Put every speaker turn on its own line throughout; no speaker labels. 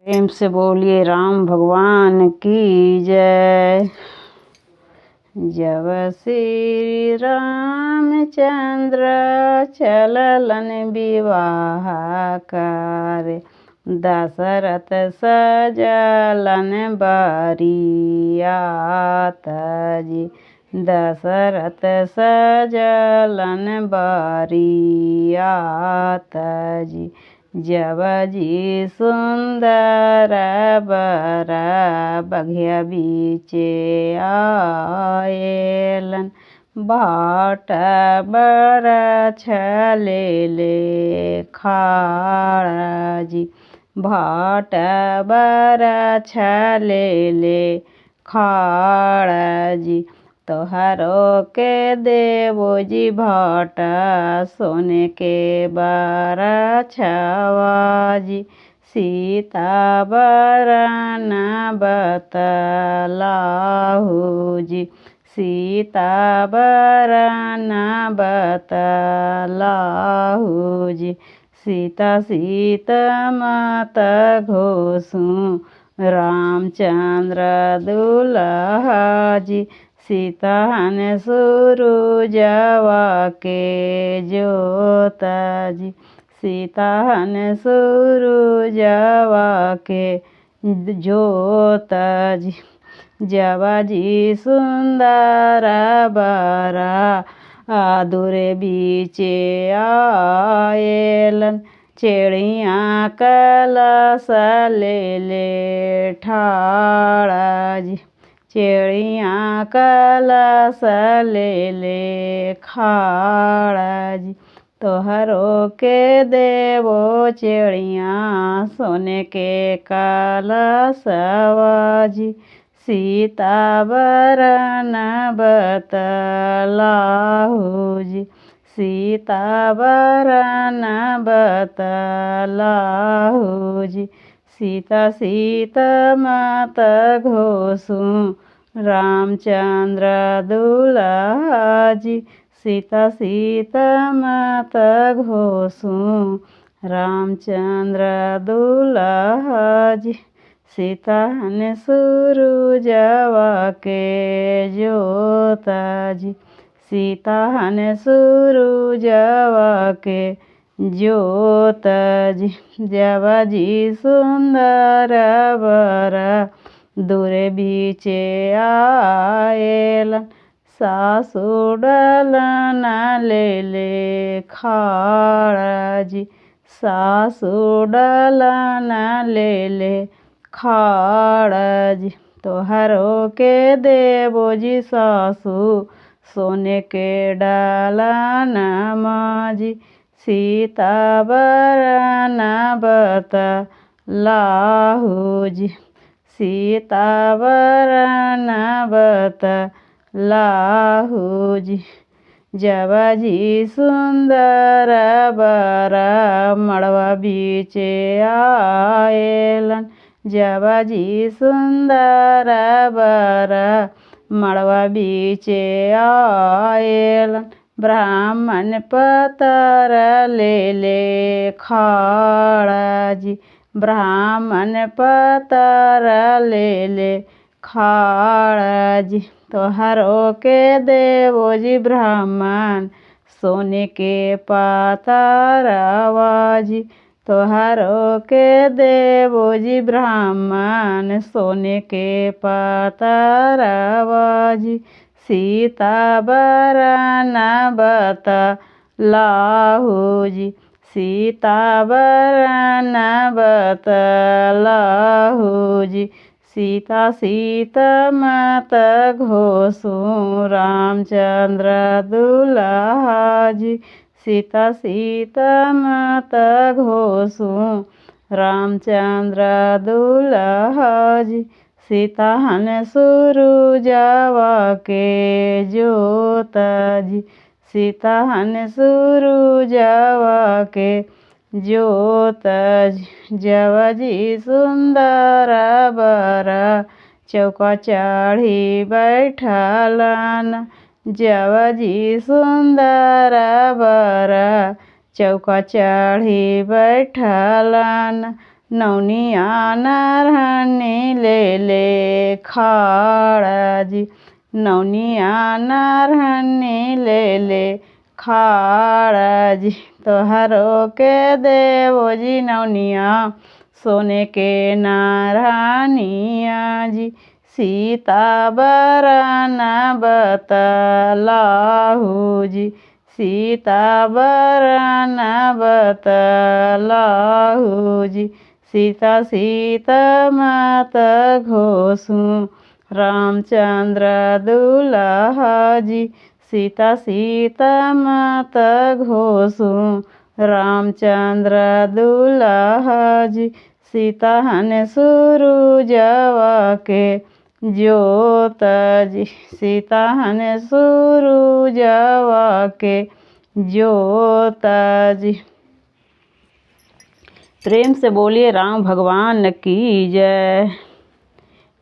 प्रेम से बोलिए राम भगवान की जय। जब श्री रामचंद्र चललन विवाह करे, दशरथ सजलन बरियात जी। दशरथ सजलन बरियात जी। जब जी सुंदर बर बघिया बीचे आएलन, बाट बर छलेले खाड़ा जी। बाट बर छलेले खाड़ा जी। तोहरो के देवो जी भाट सोने के बर छवा जी। सीता बरन बतलाहु जी। सीता बरन बतलाहु जी। सीता सीता मत घोषु रामचंद्र दुल्हा जी। सीता हन सूरुजवा के जोत जी। सीता हन सूरुजवा के जोत जी। जब जी सुंदर बरा आदुरे बीचे आएलन, चिड़िया कलश ले ले ठाड़ा जी। चिड़िया कलश ले ले खाड़ा जी। तोहरो के देवो चिड़िया सोने के कलशवा जी। सीता बरन बतलाहु जी। सीता बरन बतलाहु जी। सीता सीता मत घोषु रामचंद्र दुल्हा जी। सीता सीता मत घोषु रामचंद्र दुल्हा जी। सीता हन सूरुजवा के जोत जी। सीता हन सूरुजवा के जोत जी। जब जी सुंदर बर दूरे बीचे आएलन, सासु डलन ले ले खाड़ा जी। सासु डलन ले ले खाड़ा जी। तोहरो के देवो जी सासु सोने के डालन जी। सीता बरन बतलाहु जी। सीता बरन बतलाहु जी। जब जी सुंदर बर मड़वा बीचे आएलन, जब जी सुंदर बर मड़वा बीचे आएलन, ब्राह्मण पतर ले ले खाड़ा जी। ब्राह्मण पतर ले ले खाड़ा जी। तोहरो के देवो जी ब्राह्मण सोने के पातरवा जी। तोहरो के देवो जी ब्राह्मण सोने के पातरवा जी। सीता बरन बतलाहु जी। सीता बरन बतलाहु जी। सीता सीता मत घोषु रामचंद्र दुल्हा जी। सीता सीता मत घोषु रामचंद्र दुल्हा जी। सीता हन सूरुजवा के जोत जी। सीता हन सूरुजवा के जोत जी। जब जी सुंदर बर चौका चढ़ी बैठलन, जब जी सुंदर बर चौका चढ़ी बैठलन, नौनिया नारहनी ले ले खाड़ा जी। नौनिया नारहनी ले ले खाड़ा जी। तोहरो के देवो जी नौनिया सोने के नारहनिया जी। सीता बरन बतलाहू जी। सीता बरन बतलाहू जी। सीता सीता मत घोषू रामचंद्र दुल्हा जी। सीता सीता मत घोषू रामचंद्र दुल्हा जी। सीता हन सूरुजवा के ज्योत जी। सीता हन सूरुजवा के ज्योत जी। प्रेम से बोलिए राम भगवान की जय।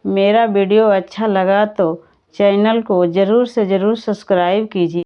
मेरा वीडियो अच्छा लगा तो चैनल को ज़रूर से ज़रूर सब्सक्राइब कीजिए।